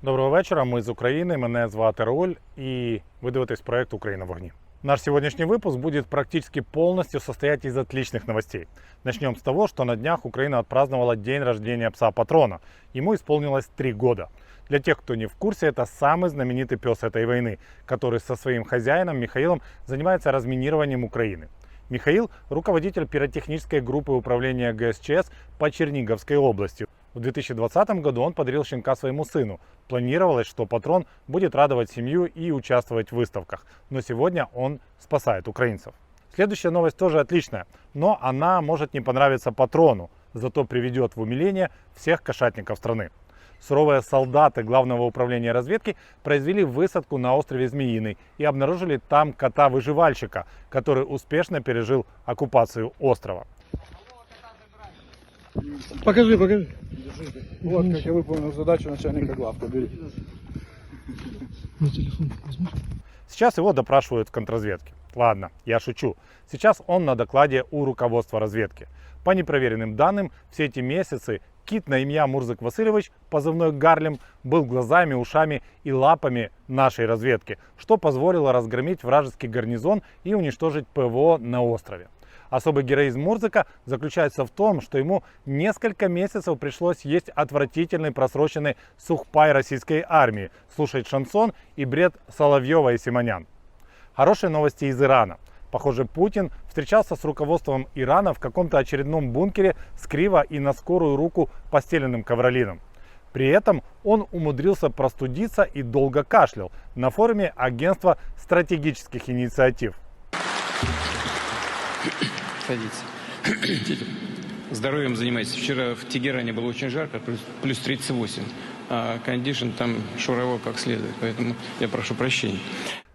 Доброго вечора, ми з України, мене звати Рауль и вы дивитесь проект «Украина в огне». Наш сегодняшний выпуск будет практически полностью состоять из отличных новостей. Начнем с того, что на днях Украина отпраздновала день рождения пса-патрона. Ему исполнилось 3 года. Для тех, кто не в курсе, это самый знаменитый пес этой войны, который со своим хозяином Михаилом занимается разминированием Украины. Михаил – руководитель пиротехнической группы управления ГСЧС по Черниговской области. В 2020 году он подарил щенка своему сыну. Планировалось, что патрон будет радовать семью и участвовать в выставках. Но сегодня он спасает украинцев. Следующая новость тоже отличная, но она может не понравиться патрону, зато приведет в умиление всех кошатников страны. Суровые солдаты Главного управления разведки произвели высадку на острове Змеиный и обнаружили там кота-выживальщика, который успешно пережил оккупацию острова. Покажи. Держите. Вот как я выполнил задачу начальника главка. Бери. На телефон возьмешь? Сейчас его допрашивают в контрразведке. Ладно, я шучу. Сейчас он на докладе у руководства разведки. По непроверенным данным, все эти месяцы кит на имя Мурзик Васильевич, позывной Гарлем, был глазами, ушами и лапами нашей разведки, что позволило разгромить вражеский гарнизон и уничтожить ПВО на острове. Особый героизм Мурзика заключается в том, что ему несколько месяцев пришлось есть отвратительный просроченный сухпай российской армии, слушать шансон и бред Соловьева и Симонян. Хорошие новости из Ирана. Похоже, Путин встречался с руководством Ирана в каком-то очередном бункере с криво и на скорую руку постеленным ковролином. При этом он умудрился простудиться и долго кашлял на форуме Агентства стратегических инициатив. Садитесь. Здоровьем занимайтесь. Вчера в Тегеране было очень жарко, плюс 38. А кондишн там шуровал как следует, поэтому я прошу прощения.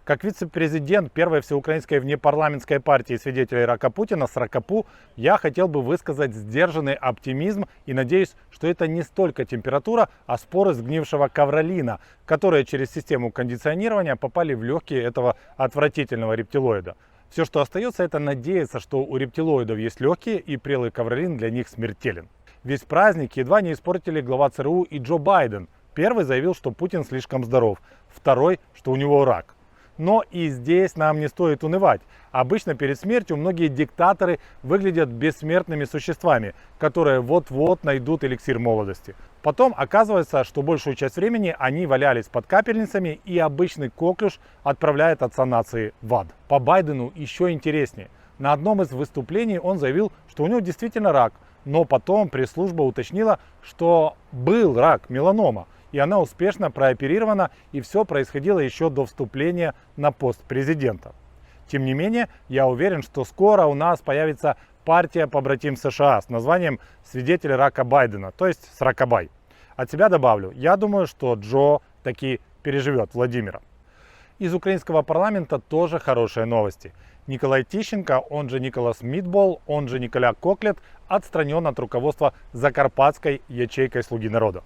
Как вице-президент первой всеукраинской внепарламентской партии свидетелей рака Путина с РАКАПУ, я хотел бы высказать сдержанный оптимизм и надеюсь, что это не столько температура, а споры сгнившего ковролина, которые через систему кондиционирования попали в легкие этого отвратительного рептилоида. Все, что остается, это надеяться, что у рептилоидов есть легкие и прелый ковролин для них смертелен. Весь праздник едва не испортили глава ЦРУ и Джо Байден. Первый заявил, что Путин слишком здоров, второй, что у него рак. Но и здесь нам не стоит унывать. Обычно перед смертью многие диктаторы выглядят бессмертными существами, которые вот-вот найдут эликсир молодости. Потом оказывается, что большую часть времени они валялись под капельницами, и обычный коклюш отправляет отца нации в ад. По Байдену еще интереснее. На одном из выступлений он заявил, что у него действительно рак, но потом пресс-служба уточнила, что был рак, меланома, и она успешно прооперирована, и все происходило еще до вступления на пост президента. Тем не менее, я уверен, что скоро у нас появится партия побратим США с названием «Свидетель рака Байдена», то есть с Ракабай. От себя добавлю, я думаю, что Джо таки переживет Владимира. Из украинского парламента тоже хорошие новости. Николай Тищенко, он же Николас Митбол, он же Николя Коклет, отстранен от руководства Закарпатской ячейкой «Слуги народа».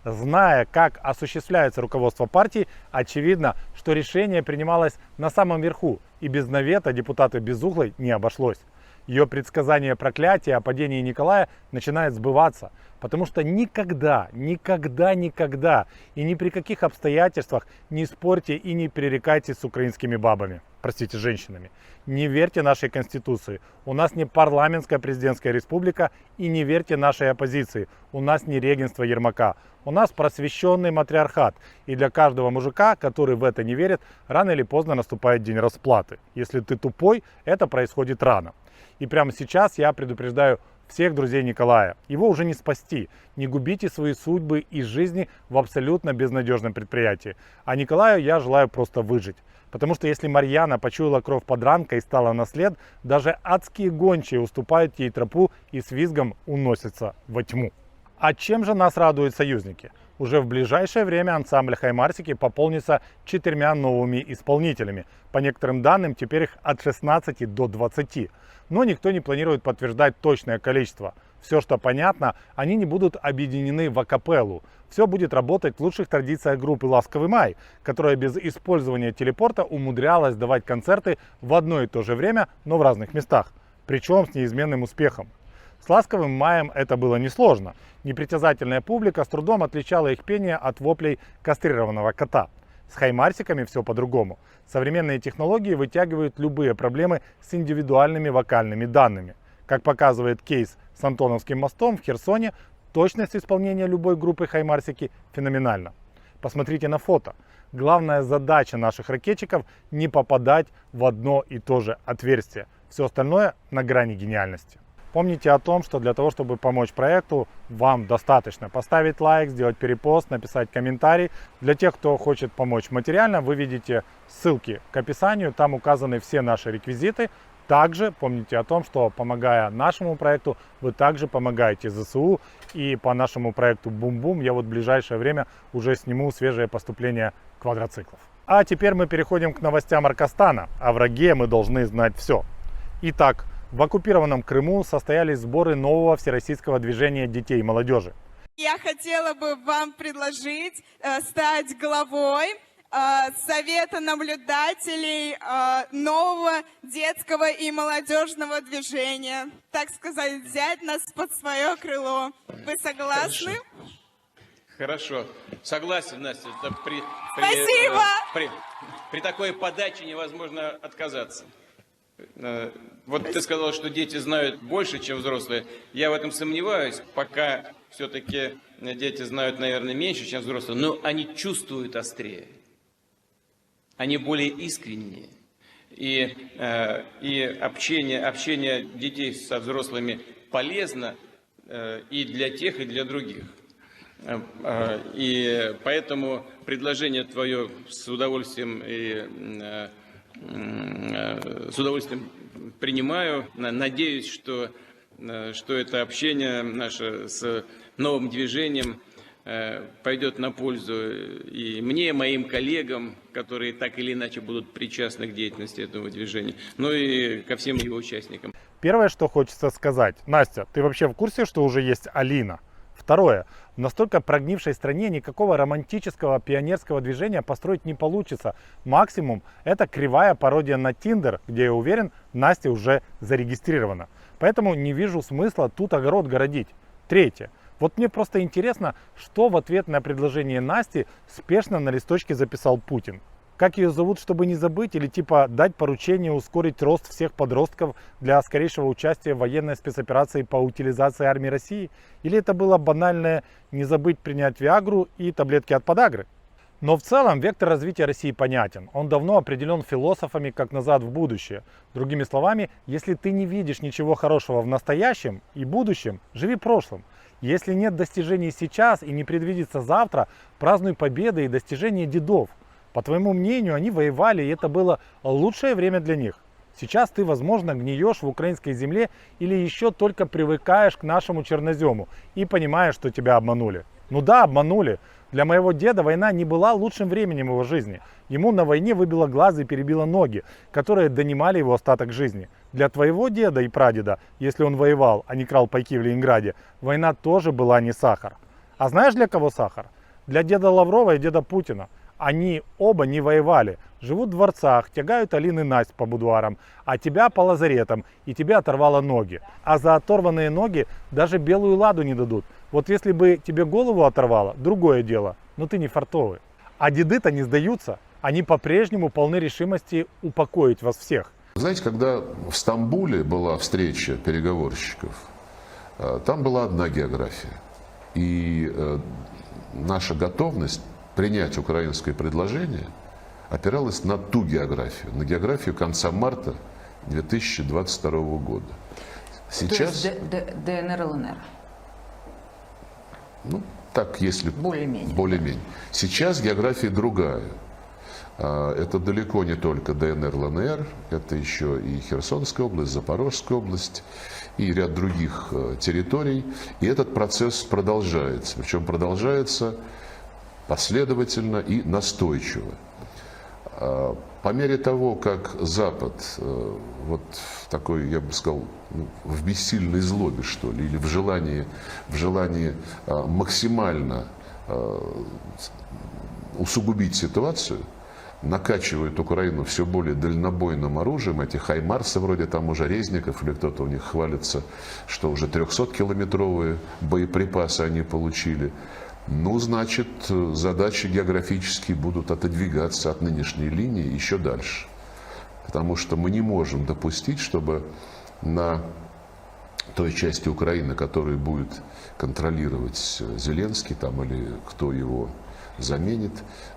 Зная, как осуществляется руководство партии, очевидно, что решение принималось на самом верху, и без навета депутата Безуглой не обошлось. Ее предсказание проклятия о падении Николая начинает сбываться, потому что никогда и ни при каких обстоятельствах не спорьте и не пререкайтесь с украинскими бабами, простите, женщинами. Не верьте нашей конституции, у нас не парламентская президентская республика, и не верьте нашей оппозиции, у нас не регенство Ермака, у нас просвещенный матриархат, и для каждого мужика, который в это не верит, рано или поздно наступает день расплаты. Если ты тупой, это происходит рано. И прямо сейчас я предупреждаю всех друзей Николая. Его уже не спасти. Не губите свои судьбы и жизни в абсолютно безнадежном предприятии. А Николаю я желаю просто выжить. Потому что если Марьяна почуяла кровь подранка и стала на след, даже адские гончие уступают ей тропу и с визгом уносятся во тьму. А чем же нас радуют союзники? Уже в ближайшее время ансамбль Хаймарсики пополнится 4 новыми исполнителями. По некоторым данным, теперь их от 16 до 20. Но никто не планирует подтверждать точное количество. Все, что понятно, они не будут объединены в акапеллу. Все будет работать в лучших традициях группы «Ласковый май», которая без использования телепорта умудрялась давать концерты в одно и то же время, но в разных местах. Причем с неизменным успехом. С ласковым маем это было несложно. Непритязательная публика с трудом отличала их пение от воплей кастрированного кота. С хаймарсиками все по-другому. Современные технологии вытягивают любые проблемы с индивидуальными вокальными данными. Как показывает кейс с Антоновским мостом в Херсоне, точность исполнения любой группы хаймарсики феноменальна. Посмотрите на фото. Главная задача наших ракетчиков – не попадать в одно и то же отверстие. Все остальное на грани гениальности. Помните о том, что для того, чтобы помочь проекту, вам достаточно поставить лайк, сделать перепост, написать комментарий. Для тех, кто хочет помочь материально, вы видите ссылки к описанию, там указаны все наши реквизиты. Также помните о том, что помогая нашему проекту, вы также помогаете ЗСУ. И по нашему проекту Бум-Бум я вот в ближайшее время уже сниму свежее поступление квадроциклов. А теперь мы переходим к новостям Аркастана. О враге мы должны знать все. Итак, в оккупированном Крыму состоялись сборы нового всероссийского движения детей и молодежи. Я хотела бы вам предложить стать главой Совета наблюдателей нового детского и молодежного движения. Так сказать, взять нас под свое крыло. Вы согласны? Хорошо. Согласен, Настя. Спасибо! При такой подаче невозможно отказаться. Вот ты сказал, что дети знают больше, чем взрослые. Я в этом сомневаюсь. Пока все-таки дети знают, наверное, меньше, чем взрослые. Но они чувствуют острее. Они более искренние. И общение детей со взрослыми полезно и для тех, и для других. И поэтому предложение твое с удовольствием принимаю. Надеюсь, что это общение наше с новым движением пойдет на пользу и мне, и моим коллегам, которые так или иначе будут причастны к деятельности этого движения, но и ко всем его участникам. Первое, что хочется сказать. Настя, ты вообще в курсе, что уже есть Алина? Второе. В настолько прогнившей стране никакого романтического пионерского движения построить не получится. Максимум это кривая пародия на Tinder, где, я уверен, Настя уже зарегистрирована. Поэтому не вижу смысла тут огород городить. Третье. Вот мне просто интересно, что в ответ на предложение Насти спешно на листочке записал Путин. Как ее зовут, чтобы не забыть, или типа дать поручение ускорить рост всех подростков для скорейшего участия в военной спецоперации по утилизации армии России? Или это было банальное не забыть принять Виагру и таблетки от подагры? Но в целом вектор развития России понятен. Он давно определен философами как назад в будущее. Другими словами, если ты не видишь ничего хорошего в настоящем и будущем, живи прошлым. Если нет достижений сейчас и не предвидится завтра, празднуй победы и достижения дедов. По твоему мнению, они воевали, и это было лучшее время для них. Сейчас ты, возможно, гниешь в украинской земле или еще только привыкаешь к нашему чернозему и понимаешь, что тебя обманули. Ну да, обманули. Для моего деда война не была лучшим временем его жизни. Ему на войне выбило глаза и перебило ноги, которые донимали его остаток жизни. Для твоего деда и прадеда, если он воевал, а не крал пайки в Ленинграде, война тоже была не сахар. А знаешь, для кого сахар? Для деда Лаврова и деда Путина. Они оба не воевали, живут в дворцах, тягают Алины Насть по будуарам, а тебя по лазаретам, и тебе оторвало ноги. А за оторванные ноги даже белую ладу не дадут. Вот если бы тебе голову оторвало, другое дело, но ты не фартовый. А деды-то не сдаются, они по-прежнему полны решимости упокоить вас всех. Знаете, когда в Стамбуле была встреча переговорщиков, там была одна география. И наша готовность принять украинское предложение опиралась на ту географию, на географию конца марта 2022 года. Сейчас... То есть ДНР, ЛНР? Ну, так, если... Более-менее. Более-менее. Сейчас география другая. Это далеко не только ДНР, ЛНР, это еще и Херсонская область, Запорожская область и ряд других территорий. И этот процесс продолжается. Причем продолжается последовательно и настойчиво. По мере того, как Запад вот в такой, я бы сказал, в бессильной злобе, что ли, или в желании максимально усугубить ситуацию, накачивают Украину все более дальнобойным оружием, эти хаймарсы вроде там уже Резников или кто-то у них хвалится, что уже 300-километровые боеприпасы они получили, ну, значит, задачи географические будут отодвигаться от нынешней линии еще дальше. Потому что мы не можем допустить, чтобы на той части Украины, которую будет контролировать Зеленский там, или кто его заменит,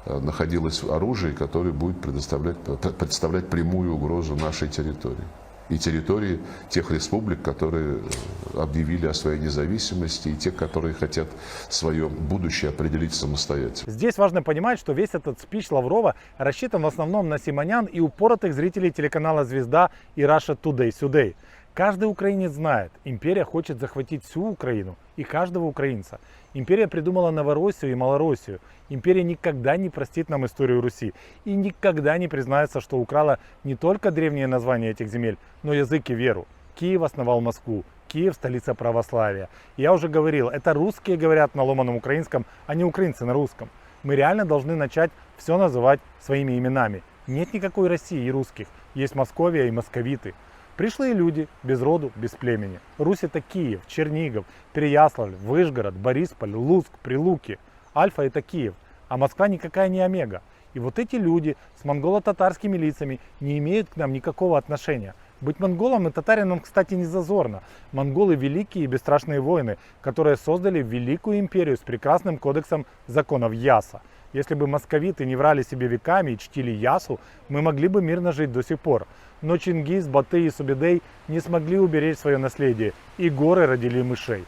находилось оружие, которое будет представлять прямую угрозу нашей территории. И территории тех республик, которые объявили о своей независимости, и тех, которые хотят свое будущее определить самостоятельно. Здесь важно понимать, что весь этот спич Лаврова рассчитан в основном на симонян и упоротых зрителей телеканала «Звезда» и Russia Today. Каждый украинец знает, империя хочет захватить всю Украину и каждого украинца. Империя придумала Новороссию и Малороссию. Империя никогда не простит нам историю Руси и никогда не признается, что украла не только древние названия этих земель, но язык и веру. Киев основал Москву, Киев – столица православия. Я уже говорил, это русские говорят на ломаном украинском, а не украинцы на русском. Мы реально должны начать все называть своими именами. Нет никакой России и русских, есть Московия и московиты. Пришлые люди, без роду, без племени. Русь — это Киев, Чернигов, Переяславль, Выжгород, Борисполь, Луцк, Прилуки. Альфа — это Киев, а Москва никакая не Омега. И вот эти люди с монголо-татарскими лицами не имеют к нам никакого отношения. Быть монголом и татарином, кстати, не зазорно. Монголы — великие и бесстрашные воины, которые создали великую империю с прекрасным кодексом законов Яса. Если бы московиты не врали себе веками и чтили Ясу, мы могли бы мирно жить до сих пор. Но Чингис, Батый и Субедей не смогли уберечь свое наследие, и горы родили мышей.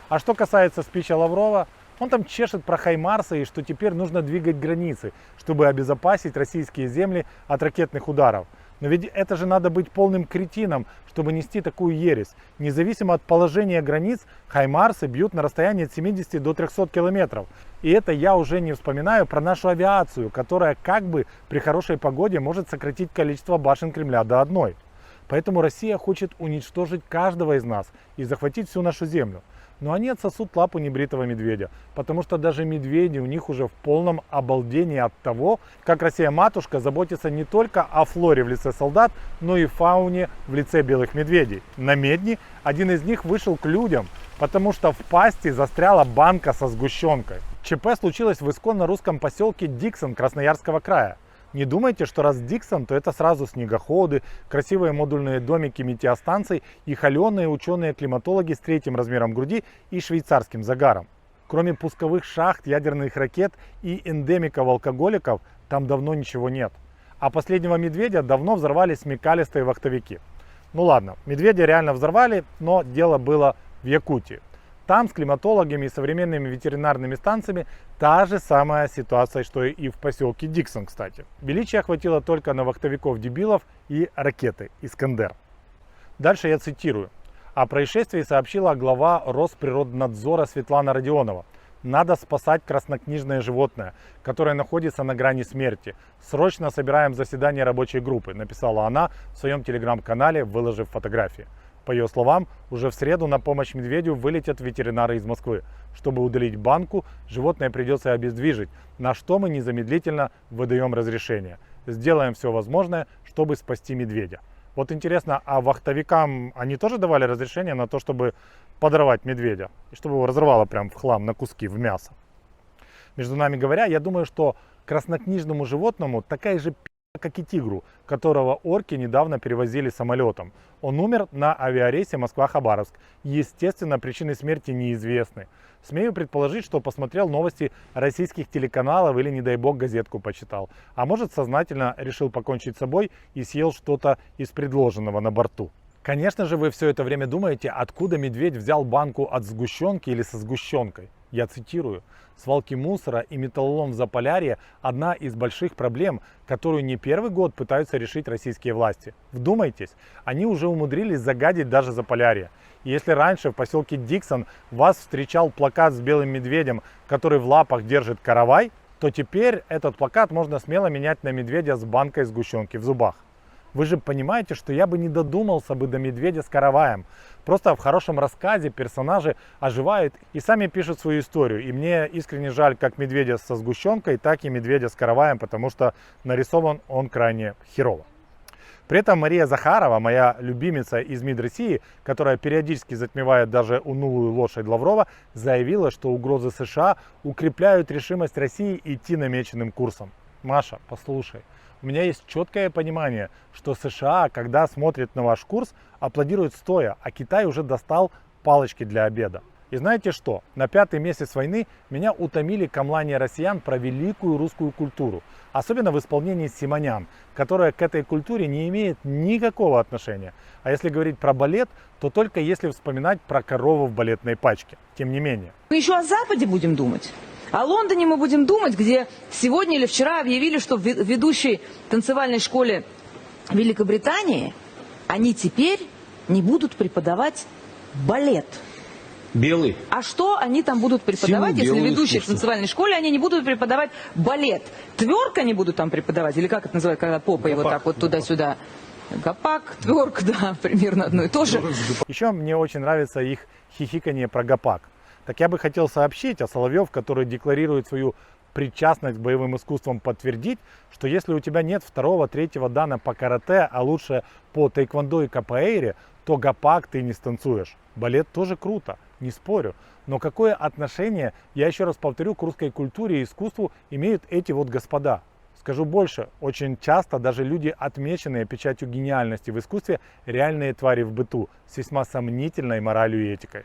А что касается спича Лаврова, он там чешет про хаймарсы и что теперь нужно двигать границы, чтобы обезопасить российские земли от ракетных ударов. Но ведь это же надо быть полным кретином, чтобы нести такую ересь. Независимо от положения границ, хаймарсы бьют на расстоянии от 70 до 300 километров. И это я уже не вспоминаю про нашу авиацию, которая как бы при хорошей погоде может сократить количество башен Кремля до одной. Поэтому Россия хочет уничтожить каждого из нас и захватить всю нашу землю. Но они отсосут лапу небритого медведя, потому что даже медведи у них уже в полном обалдении от того, как Россия-матушка заботится не только о флоре в лице солдат, но и фауне в лице белых медведей. На Медни один из них вышел к людям, потому что в пасти застряла банка со сгущенкой. ЧП случилось в исконно русском поселке Диксон Красноярского края. Не думайте, что раз Диксон, то это сразу снегоходы, красивые модульные домики метеостанций и холеные ученые-климатологи с 3-м размером груди и швейцарским загаром. Кроме пусковых шахт, ядерных ракет и эндемиков-алкоголиков, там давно ничего нет. А последнего медведя давно взорвали смекалистые вахтовики. Ну ладно, медведя реально взорвали, но дело было в Якутии. Там с климатологами и современными ветеринарными станциями та же самая ситуация, что и в поселке Диксон, кстати. Величия хватило только на вахтовиков-дебилов и ракеты «Искандер». Дальше я цитирую. О происшествии сообщила глава Росприроднадзора Светлана Родионова. Надо спасать краснокнижное животное, которое находится на грани смерти. Срочно собираем заседание рабочей группы, написала она в своем телеграм-канале, выложив фотографии. По ее словам, уже в среду на помощь медведю вылетят ветеринары из Москвы. Чтобы удалить банку, животное придется обездвижить, на что мы незамедлительно выдаем разрешение. Сделаем все возможное, чтобы спасти медведя. Вот интересно, а вахтовикам они тоже давали разрешение на то, чтобы подорвать медведя? И чтобы его разорвало прям в хлам, на куски, в мясо? Между нами говоря, я думаю, что краснокнижному животному такая же как и тигру, которого орки недавно перевозили самолетом. Он умер на авиарейсе Москва-Хабаровск. Естественно, причины смерти неизвестны. Смею предположить, что посмотрел новости российских телеканалов или, не дай бог, газетку почитал. А может, сознательно решил покончить с собой и съел что-то из предложенного на борту. Конечно же, вы все это время думаете, откуда медведь взял банку от сгущенки или со сгущенкой. Я цитирую. Свалки мусора и металлолом в Заполярье – одна из больших проблем, которую не первый год пытаются решить российские власти. Вдумайтесь, они уже умудрились загадить даже Заполярье. И если раньше в поселке Диксон вас встречал плакат с белым медведем, который в лапах держит каравай, то теперь этот плакат можно смело менять на медведя с банкой сгущенки в зубах. Вы же понимаете, что я бы не додумался бы до медведя с караваем. Просто в хорошем рассказе персонажи оживают и сами пишут свою историю. И мне искренне жаль как медведя со сгущенкой, так и медведя с караваем, потому что нарисован он крайне херово. При этом Мария Захарова, моя любимица из МИД России, которая периодически затмевает даже унылую лошадь Лаврова, заявила, что угрозы США укрепляют решимость России идти намеченным курсом. Маша, послушай, у меня есть четкое понимание, что США, когда смотрит на ваш курс, аплодирует стоя, а Китай уже достал палочки для обеда. И знаете что? На 5-й месяц войны меня утомили камлания россиян про великую русскую культуру. Особенно в исполнении Симонян, которая к этой культуре не имеет никакого отношения. А если говорить про балет, то только если вспоминать про корову в балетной пачке. Тем не менее. Мы еще о Западе будем думать. О Лондоне мы будем думать, где сегодня или вчера объявили, что в ведущей танцевальной школе Великобритании они теперь не будут преподавать балет. Белый. А что они там будут преподавать, Всему если в белое ведущей искусство. танцевальной школе они не будут преподавать балет? Тверк они будут там преподавать? Или как это называют, когда попой вот так вот туда-сюда? Гопак, тверк, да, примерно одно и то же. Еще мне очень нравится их хихиканье про гопак. Так я бы хотел сообщить, а Соловьев, который декларирует свою причастность к боевым искусствам, подтвердить, что если у тебя нет 2-3 дана по карате, а лучше по тайквондо и капоэйре, то гопак ты не станцуешь. Балет тоже круто, не спорю. Но какое отношение, я еще раз повторю, к русской культуре и искусству имеют эти вот господа? Скажу больше, очень часто даже люди, отмеченные печатью гениальности в искусстве, реальные твари в быту, с весьма сомнительной моралью и этикой.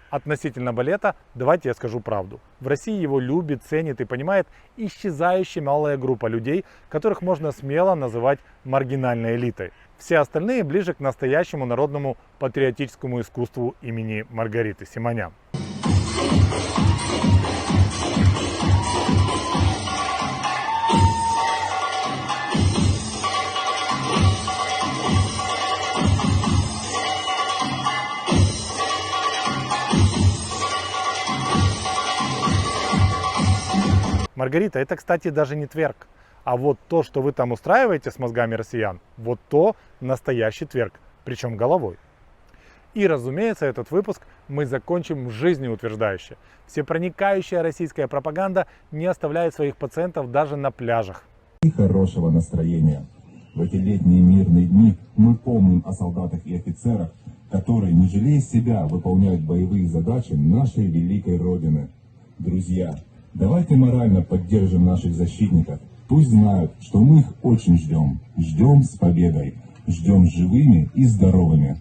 Относительно балета, давайте я скажу правду. В России его любит, ценит и понимает исчезающая малая группа людей, которых можно смело называть маргинальной элитой. Все остальные ближе к настоящему народному патриотическому искусству имени Маргариты Симонян. Маргарита, это, кстати, даже не тверк. А вот то, что вы там устраиваете с мозгами россиян, вот то настоящий тверк, причем головой. И, разумеется, этот выпуск мы закончим жизнеутверждающе. Всепроникающая российская пропаганда не оставляет своих пациентов даже на пляжах. И хорошего настроения. В эти летние мирные дни мы помним о солдатах и офицерах, которые, не жалея себя, выполняют боевые задачи нашей великой Родины. Друзья, давайте морально поддержим наших защитников. Пусть знают, что мы их очень ждем. Ждем с победой. Ждем живыми и здоровыми.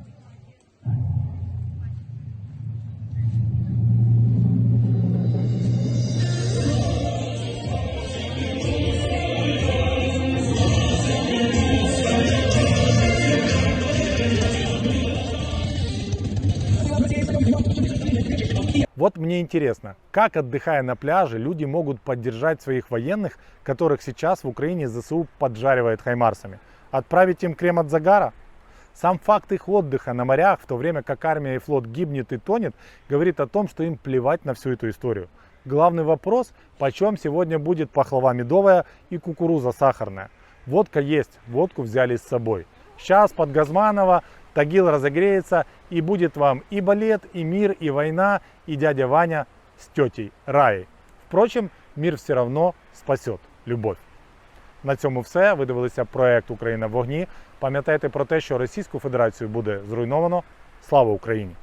Вот мне интересно, как, отдыхая на пляже, люди могут поддержать своих военных, которых сейчас в Украине ЗСУ поджаривает хаймарсами? Отправить им крем от загара? Сам факт их отдыха на морях, в то время как армия и флот гибнет и тонет, говорит о том, что им плевать на всю эту историю. Главный вопрос, почем сегодня будет пахлава медовая и кукуруза сахарная? Водка есть, водку взяли с собой. Сейчас под Газманова Тагил разогреется, и будет вам и балет, и мир, и война, и дядя Ваня с тетей Раей. Впрочем, мир все равно спасет любов. На цьому все. Ви дивилися проект «Україна в вогні». Пам'ятайте про те, що Російську Федерацію буде зруйновано. Слава Україні!